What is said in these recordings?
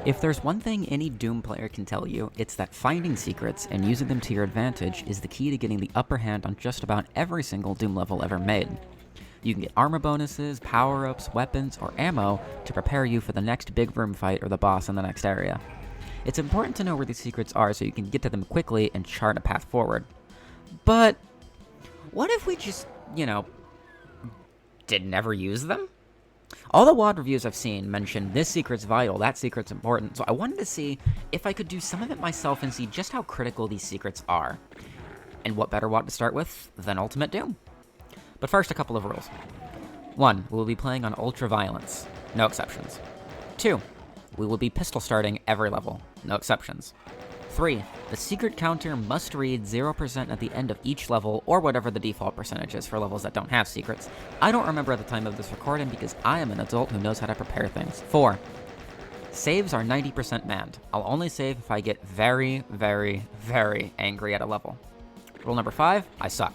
If there's one thing any Doom player can tell you, it's that finding secrets and using them to your advantage is the key to getting the upper hand on just about every single Doom level ever made. You can get armor bonuses, power-ups, weapons, or ammo to prepare you for the next big room fight or the boss in the next area. It's important to know where these secrets are so you can get to them quickly and chart a path forward. But what if we just, did never use them? All the WOD reviews I've seen mention this secret's vital, that secret's important, so I wanted to see if I could do some of it myself and see just how critical these secrets are. And what better WOD to start with than Ultimate Doom? But first, a couple of rules. 1. We will be playing on Ultra Violence. No exceptions. 2. We will be pistol starting every level. No exceptions. 3. The secret counter must read 0% at the end of each level, or whatever the default percentage is for levels that don't have secrets. I don't remember at the time of this recording because I am an adult who knows how to prepare things. 4. Saves are 90% manned. I'll only save if I get very, very, very angry at a level. Rule number 5, I suck.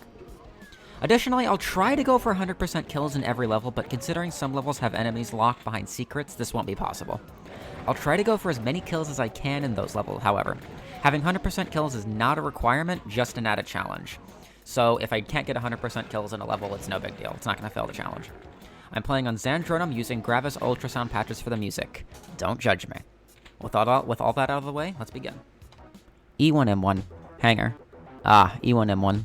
Additionally, I'll try to go for 100% kills in every level, but considering some levels have enemies locked behind secrets, this won't be possible. I'll try to go for as many kills as I can in those levels, however. Having 100% kills is not a requirement, just an added challenge. So if I can't get 100% kills in a level, it's no big deal. It's not going to fail the challenge. I'm playing on Xandronum using Gravis ultrasound patches for the music. Don't judge me. With all that out of the way, let's begin. E1M1 Hangar. E1M1.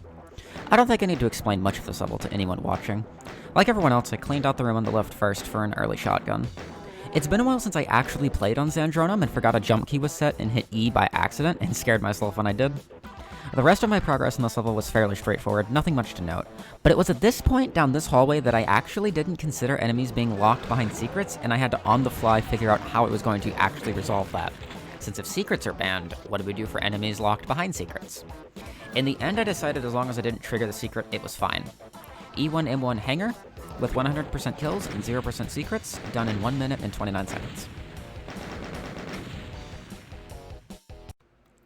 I don't think I need to explain much of this level to anyone watching. Like everyone else, I cleaned out the room on the left first for an early shotgun. It's been a while since I actually played on Xandronum and forgot a jump key was set and hit E by accident and scared myself when I did. The rest of my progress in this level was fairly straightforward, nothing much to note. But it was at this point down this hallway that I actually didn't consider enemies being locked behind secrets, and I had to on the fly figure out how it was going to actually resolve that. Since if secrets are banned, what do we do for enemies locked behind secrets? In the end, I decided as long as I didn't trigger the secret, it was fine. E1M1 Hangar, with 100% kills and 0% secrets, done in 1 minute and 29 seconds.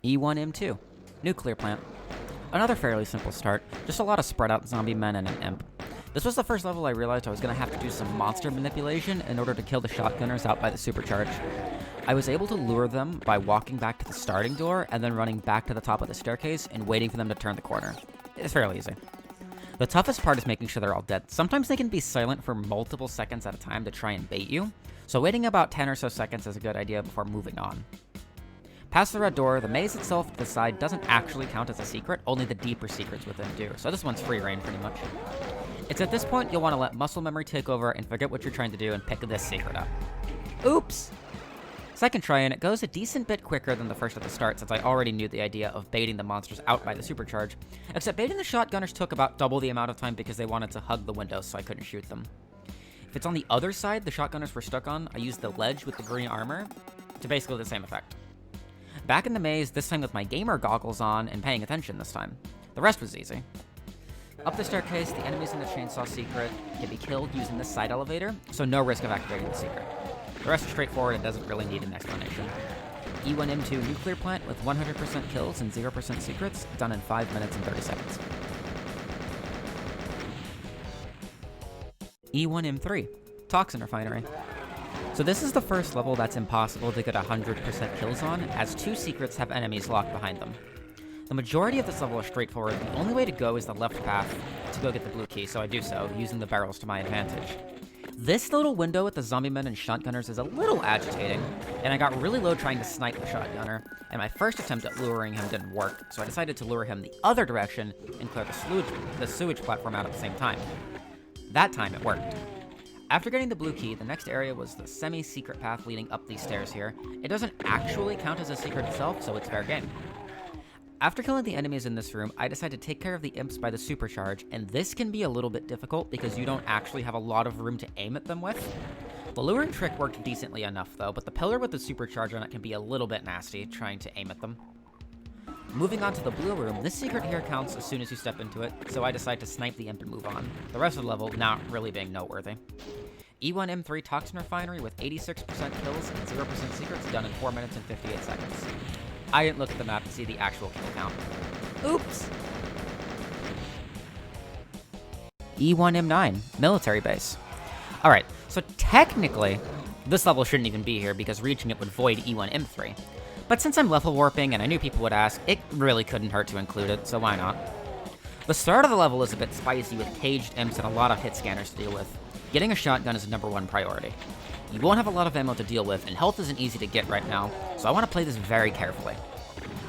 E1M2, Nuclear Plant. Another fairly simple start, just a lot of spread out zombie men and an imp. This was the first level I realized I was going to have to do some monster manipulation in order to kill the shotgunners out by the supercharge. I was able to lure them by walking back to the starting door and then running back to the top of the staircase and waiting for them to turn the corner. It's fairly easy. The toughest part is making sure they're all dead. Sometimes they can be silent for multiple seconds at a time to try and bait you, so waiting about 10 or so seconds is a good idea before moving on. Past the red door, the maze itself to the side doesn't actually count as a secret, only the deeper secrets within do, so this one's free reign pretty much. It's at this point you'll want to let muscle memory take over and forget what you're trying to do and pick this secret up. Oops! Second try, and it goes a decent bit quicker than the first at the start since I already knew the idea of baiting the monsters out by the supercharge, except baiting the shotgunners took about double the amount of time because they wanted to hug the windows so I couldn't shoot them. If it's on the other side the shotgunners were stuck on, I used the ledge with the green armor to basically the same effect. Back in the maze, this time with my gamer goggles on and paying attention this time. The rest was easy. Up the staircase, the enemies in the chainsaw secret can be killed using this side elevator, so no risk of activating the secret. The rest is straightforward and doesn't really need an explanation. E1M2 Nuclear Plant with 100% kills and 0% secrets, done in 5 minutes and 30 seconds. E1M3 Toxin Refinery. So this is the first level that's impossible to get 100% kills on, as 2 secrets have enemies locked behind them. The majority of this level is straightforward. The only way to go is the left path to go get the blue key, so I do so, using the barrels to my advantage. This little window with the zombie men and shotgunners is a little agitating, and I got really low trying to snipe the shotgunner, and my first attempt at luring him didn't work, so I decided to lure him the other direction and clear the sewage platform out at the same time. That time it worked. After getting the blue key, the next area was the semi-secret path leading up these stairs here. It doesn't actually count as a secret itself, so it's fair game. After killing the enemies in this room, I decided to take care of the imps by the supercharge, and this can be a little bit difficult because you don't actually have a lot of room to aim at them with. The luring trick worked decently enough though, but the pillar with the supercharge on it can be a little bit nasty trying to aim at them. Moving on to the blue room, this secret here counts as soon as you step into it, so I decide to snipe the imp and move on. The rest of the level not really being noteworthy. E1M3 Toxin Refinery with 86% kills and 0% secrets, done in 4 minutes and 58 seconds. I didn't look at the map to see the actual kill count. Oops! E1M9, Military Base. Alright, so technically, This level shouldn't even be here because reaching it would void E1 M3. But since I'm level warping and I knew people would ask, it really couldn't hurt to include it, so why not? The start of the level is a bit spicy with caged imps and a lot of hit scanners to deal with. Getting a shotgun is #1 priority. You won't have a lot of ammo to deal with, and health isn't easy to get right now, so I want to play this very carefully.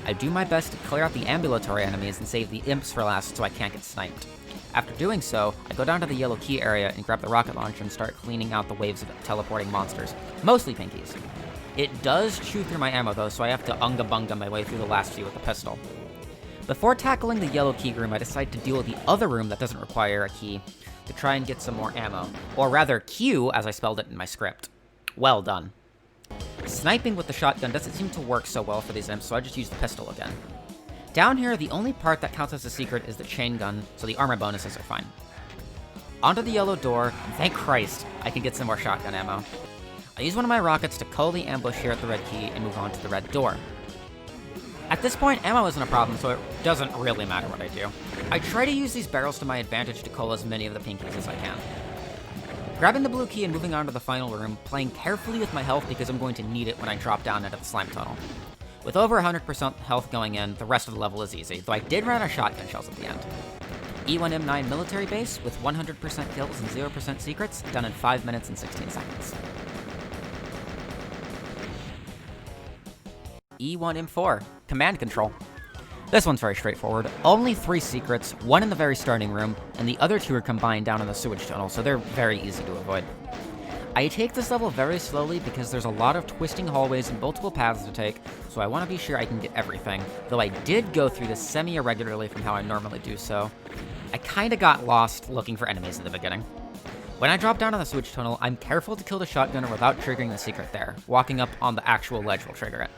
I do my best to clear out the ambulatory enemies and save the imps for last so I can't get sniped. After doing so, I go down to the yellow key area and grab the rocket launcher and start cleaning out the waves of teleporting monsters, mostly pinkies. It does chew through my ammo though, so I have to unga bunga my way through the last few with the pistol. Before tackling the yellow key room, I decide to deal with the other room that doesn't require a key to try and get some more ammo, or rather Q as I spelled it in my script. Well done. Sniping with the shotgun doesn't seem to work so well for these imps, so I just use the pistol again. Down here, the only part that counts as a secret is the chain gun, so the armor bonuses are fine. Onto the yellow door, and thank Christ, I can get some more shotgun ammo. I use one of my rockets to cull the ambush here at the red key and move on to the red door. At this point, ammo isn't a problem, so it doesn't really matter what I do. I try to use these barrels to my advantage to cull as many of the pinkies as I can. Grabbing the blue key and moving on to the final room, playing carefully with my health because I'm going to need it when I drop down into the slime tunnel. With over 100% health going in, the rest of the level is easy, though I did run out of shotgun shells at the end. E1M9 military base with 100% kills and 0% secrets, done in 5 minutes and 16 seconds. E1M4, command control. This one's very straightforward. Only 3 secrets, 1 in the very starting room, and the other 2 are combined down in the sewage tunnel, so they're very easy to avoid. I take this level very slowly because there's a lot of twisting hallways and multiple paths to take, so I want to be sure I can get everything, though I did go through this semi-irregularly from how I normally do so. I kinda got lost looking for enemies in the beginning. When I drop down in the sewage tunnel, I'm careful to kill the shotgunner without triggering the secret there. Walking up on the actual ledge will trigger it.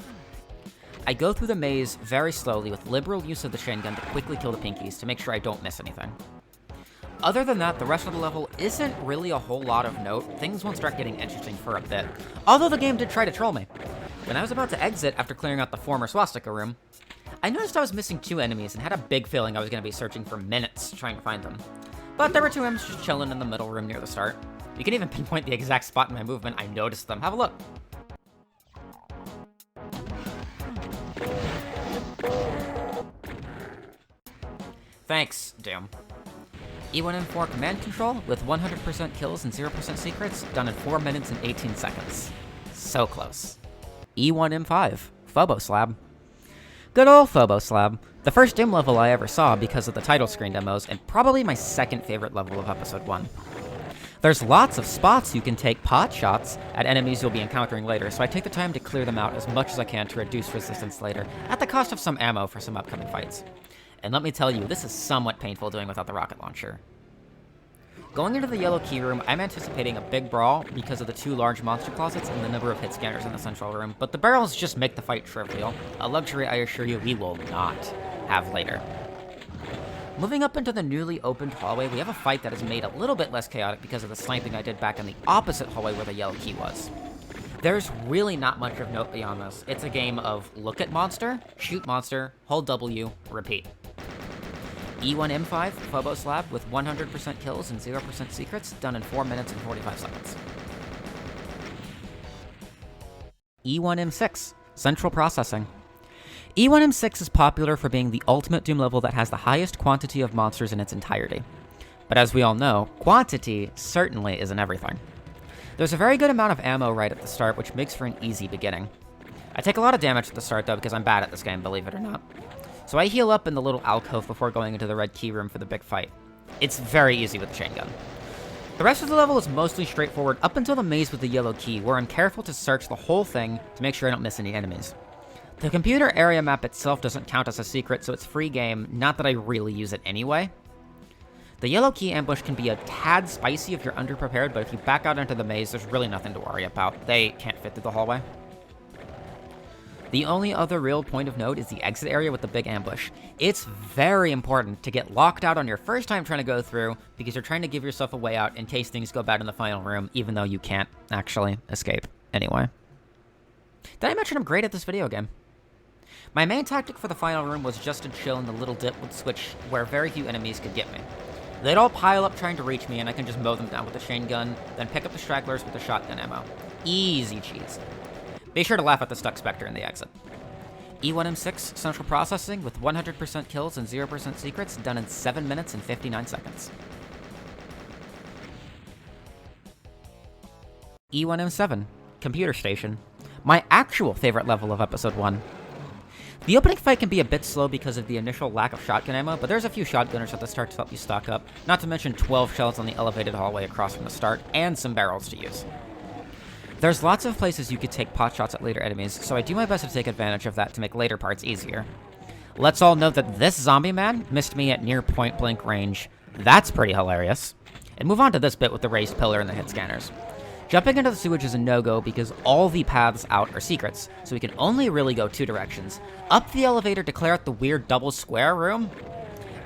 I go through the maze very slowly with liberal use of the chain gun to quickly kill the pinkies to make sure I don't miss anything. Other than that, the rest of the level isn't really a whole lot of note. Things won't start getting interesting for a bit, although the game did try to troll me. When I was about to exit after clearing out the former swastika room, I noticed I was missing 2 enemies and had a big feeling I was going to be searching for minutes trying to find them. But there were 2 imps just chilling in the middle room near the start. You can even pinpoint the exact spot in my movement. I noticed them. Have a look. Thanks, Doom. E1M4 command control with 100% kills and 0% secrets, done in 4 minutes and 18 seconds. So close. E1M5 Phoboslab. Good old Phoboslab. The first dim level I ever saw because of the title screen demos, and probably my second favorite level of Episode 1. There's lots of spots you can take pot shots at enemies you'll be encountering later, so I take the time to clear them out as much as I can to reduce resistance later, at the cost of some ammo for some upcoming fights. And let me tell you, this is somewhat painful doing without the rocket launcher. Going into the yellow key room, I'm anticipating a big brawl because of the 2 large monster closets and the number of hit scanners in the central room, but the barrels just make the fight trivial, a luxury I assure you we will not have later. Moving up into the newly opened hallway, we have a fight that is made a little bit less chaotic because of the sniping I did back in the opposite hallway where the yellow key was. There's really not much of note beyond this. It's a game of look at monster, shoot monster, hold W, repeat. E1M5 Phoboslab with 100% kills and 0% secrets, done in 4 minutes and 45 seconds. E1M6 Central Processing. E1M6 is popular for being the ultimate Doom level that has the highest quantity of monsters in its entirety. But as we all know, quantity certainly isn't everything. There's a very good amount of ammo right at the start, which makes for an easy beginning. I take a lot of damage at the start though because I'm bad at this game, believe it or not. So I heal up in the little alcove before going into the red key room for the big fight. It's very easy with the chain gun. The rest of the level is mostly straightforward up until the maze with the yellow key, where I'm careful to search the whole thing to make sure I don't miss any enemies. The computer area map itself doesn't count as a secret, so it's free game, not that I really use it anyway. The yellow key ambush can be a tad spicy if you're underprepared, but if you back out into the maze, there's really nothing to worry about. They can't fit through the hallway. The only other real point of note is the exit area with the big ambush. It's very important to get locked out on your first time trying to go through, because you're trying to give yourself a way out in case things go bad in the final room, even though you can't actually escape anyway. Did I mention I'm great at this video game? My main tactic for the final room was just to chill in the little dip with switch where very few enemies could get me. They'd all pile up trying to reach me, and I can just mow them down with the chain gun, then pick up the stragglers with the shotgun ammo. Easy cheese. Be sure to laugh at the stuck Spectre in the exit. E1M6 central processing with 100% kills and 0% secrets done in 7 minutes and 59 seconds. E1M7 computer station. My actual favorite level of episode 1. The opening fight can be a bit slow because of the initial lack of shotgun ammo, but there's a few shotgunners at the start to help you stock up, not to mention 12 shells on the elevated hallway across from the start, and some barrels to use. There's lots of places you could take pot shots at later enemies, so I do my best to take advantage of that to make later parts easier. Let's all note that this zombie man missed me at near point-blank range. That's pretty hilarious. And move on to this bit with the raised pillar and the hit scanners. Jumping into the sewage is a no-go because all the paths out are secrets, so we can only really go 2 directions. Up the elevator to clear out the weird double square room,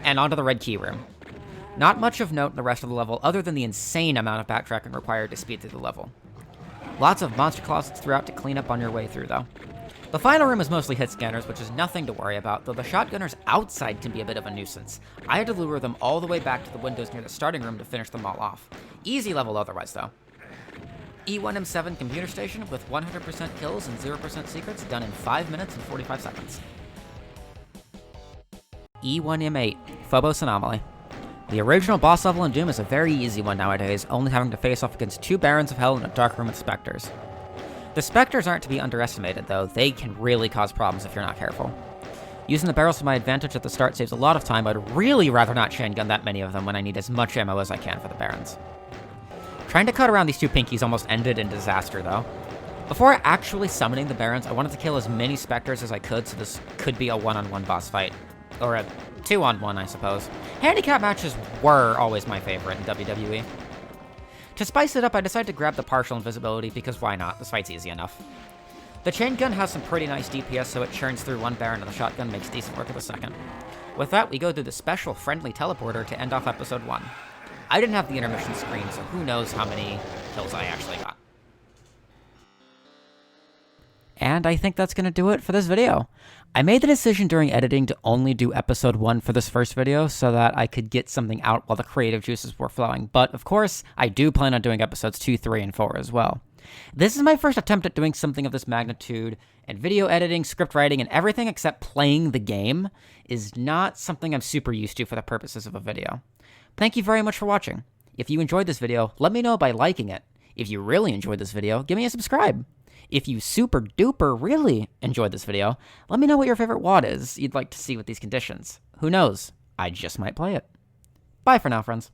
and onto the red key room. Not much of note in the rest of the level other than the insane amount of backtracking required to speed through the level. Lots of monster closets throughout to clean up on your way through, though. The final room is mostly hit scanners, which is nothing to worry about, though the shotgunners outside can be a bit of a nuisance. I had to lure them all the way back to the windows near the starting room to finish them all off. Easy level otherwise, though. E1M7 computer station with 100% kills and 0% secrets done in 5 minutes and 45 seconds. E1M8 Phobos Anomaly. The original boss level in Doom is a very easy one nowadays, only having to face off against 2 Barons of Hell in a dark room with Spectres. The Spectres aren't to be underestimated, though. They can really cause problems if you're not careful. Using the barrels to my advantage at the start saves a lot of time, but I'd really rather not chain gun that many of them when I need as much ammo as I can for the Barons. Trying to cut around these 2 pinkies almost ended in disaster, though. Before actually summoning the Barons, I wanted to kill as many Spectres as I could, so this could be a one-on-one boss fight. Or a 2-on-1, I suppose. Handicap matches were always my favorite in WWE. To spice it up, I decided to grab the partial invisibility, because why not? This fight's easy enough. The chain gun has some pretty nice DPS, so it churns through 1 Baron, and the shotgun makes decent work of the second. With that, we go through the special friendly teleporter to end off episode 1. I didn't have the intermission screen, so who knows how many kills I actually got. And I think that's going to do it for this video. I made the decision during editing to only do episode 1 for this first video so that I could get something out while the creative juices were flowing, but of course, I do plan on doing episodes 2, 3, and 4 as well. This is my first attempt at doing something of this magnitude, and video editing, script writing, and everything except playing the game is not something I'm super used to for the purposes of a video. Thank you very much for watching. If you enjoyed this video, let me know by liking it. If you really enjoyed this video, give me a subscribe. If you super duper really enjoyed this video, let me know what your favorite WOD is you'd like to see with these conditions. Who knows? I just might play it. Bye for now, friends.